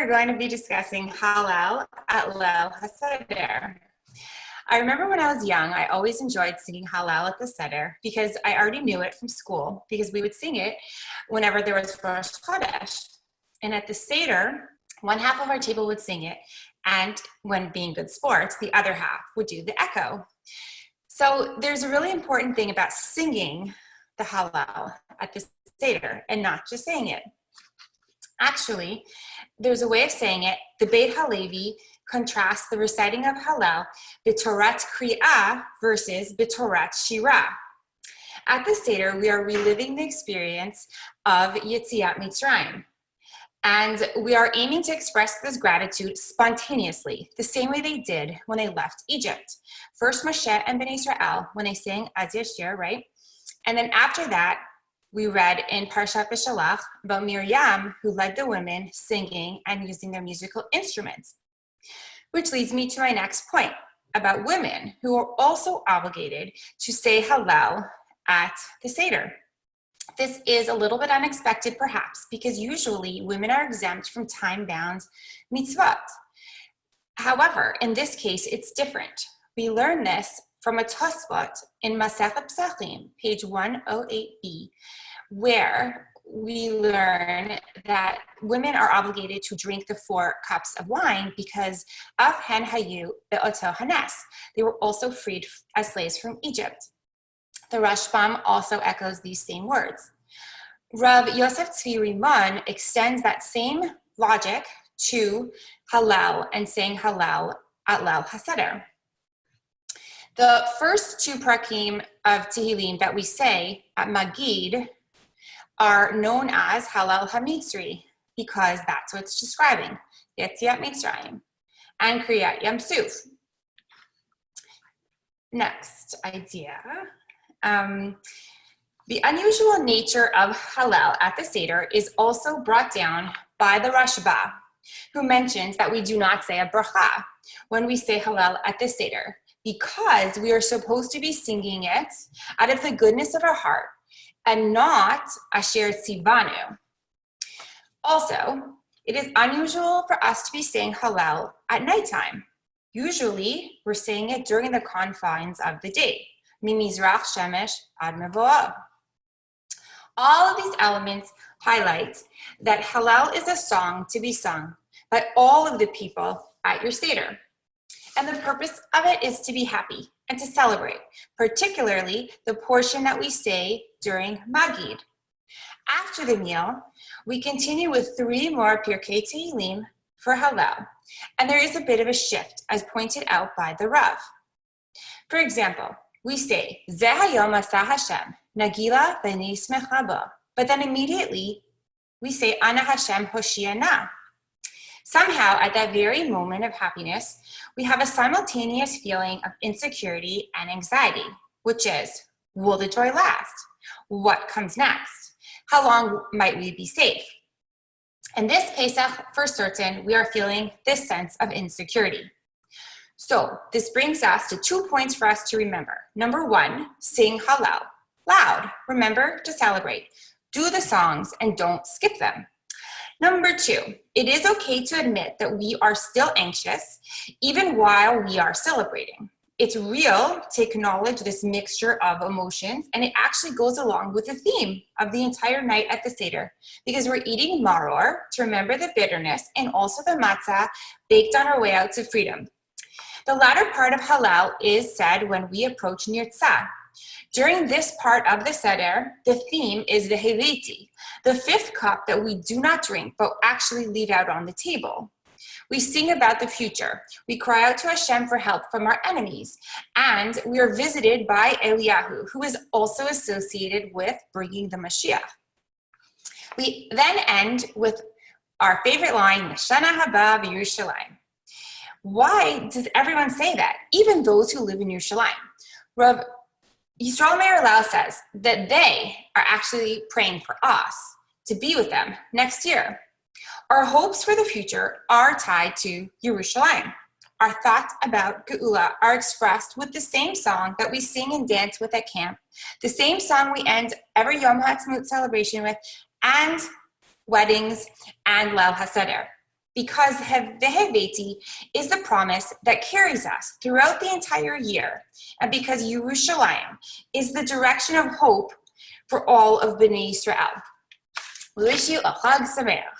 going to be discussing Hallel at Leil HaSeder. I remember when I was young, I always enjoyed singing Hallel at the Seder because I already knew it from school because we would sing it whenever there was Rosh Chodesh. And at the Seder, one half of our table would sing it, and when being good sports, the other half would do the echo. So there's a really important thing about singing the Hallel at the Seder and not just saying it. Actually, there's a way of saying it. The Beit HaLevi contrasts the reciting of Hallel b'Torat Kri'ah versus b'Torat Shira. At the Seder, we are reliving the experience of Yetziat Mitzrayim. And we are aiming to express this gratitude spontaneously, the same way they did when they left Egypt. First Moshe and Bnei Israel, when they sang Az Yashir, right? And then after that, we read in Parshat B'Shalach about Miriam, who led the women singing and using their musical instruments. Which leads me to my next point about women who are also obligated to say Hallel at the Seder. This is a little bit unexpected, perhaps, because usually women are exempt from time-bound mitzvot. However, in this case, it's different. We learn this from a Tosfot in Masechet Pesachim, page 108b, where we learn that women are obligated to drink the 4 cups of wine because of hen hayu be'oto hanes. They were also freed as slaves from Egypt. The Rashbam also echoes these same words. Rav Yosef Tzvi Rimon extends that same logic to Hallel and saying Hallel at Leil HaSeder. The first 2 prakim of Tehillim that we say at Magid are known as Hallel HaMitzri because that's what it's describing, Yetziat Mitzrayim, and Kriyat Yam Suf. Next idea. The unusual nature of Hallel at the Seder is also brought down by the Rashba, who mentions that we do not say a bracha when we say Hallel at the Seder, because we are supposed to be singing it out of the goodness of our heart and not Asher Tzivanu. Also, it is unusual for us to be saying Hallel at nighttime. Usually, we're saying it during the confines of the day. Mimizrach Shemesh ad Mevoah. All of these elements highlight that Hallel is a song to be sung by all of the people at your Seder. And the purpose of it is to be happy and to celebrate, particularly the portion that we say during Magid. After the meal, we continue with 3 more Pirkei Tehillim for Hallel, and there is a bit of a shift as pointed out by the Rav. For example, we say, Zeh hayom asah Hashem, nagila v'nismecha bo, but then immediately we say, Ana Hashem Hoshiana. Somehow, at that very moment of happiness, we have a simultaneous feeling of insecurity and anxiety, which is, will the joy last? What comes next? How long might we be safe? In this Pesach, for certain, we are feeling this sense of insecurity. So this brings us to 2 points for us to remember. Number 1, sing Hallel loud. Remember to celebrate. Do the songs and don't skip them. Number 2, it is okay to admit that we are still anxious even while we are celebrating. It's real to acknowledge this mixture of emotions, and it actually goes along with the theme of the entire night at the Seder, because we're eating maror to remember the bitterness and also the matzah baked on our way out to freedom. The latter part of Hallel is said when we approach Nirtzah. During this part of the Seder, the theme is the Heviti, the 5th cup that we do not drink but actually leave out on the table. We sing about the future. We cry out to Hashem for help from our enemies. And we are visited by Eliyahu, who is also associated with bringing the Mashiach. We then end with our favorite line, Shana Haba v'Yerushalayim. Why does everyone say that, even those who live in Yerushalayim? Rav Yisrael Meir Lau says that they are actually praying for us to be with them next year. Our hopes for the future are tied to Yerushalayim. Our thoughts about Geula are expressed with the same song that we sing and dance with at camp, the same song we end every Yom HaAtzmaut celebration with, and weddings and Leil HaSeder. because Veheveti is the promise that carries us throughout the entire year, and because Yerushalayim is the direction of hope for all of Bnei Israel. We wish you a Chag Sameach.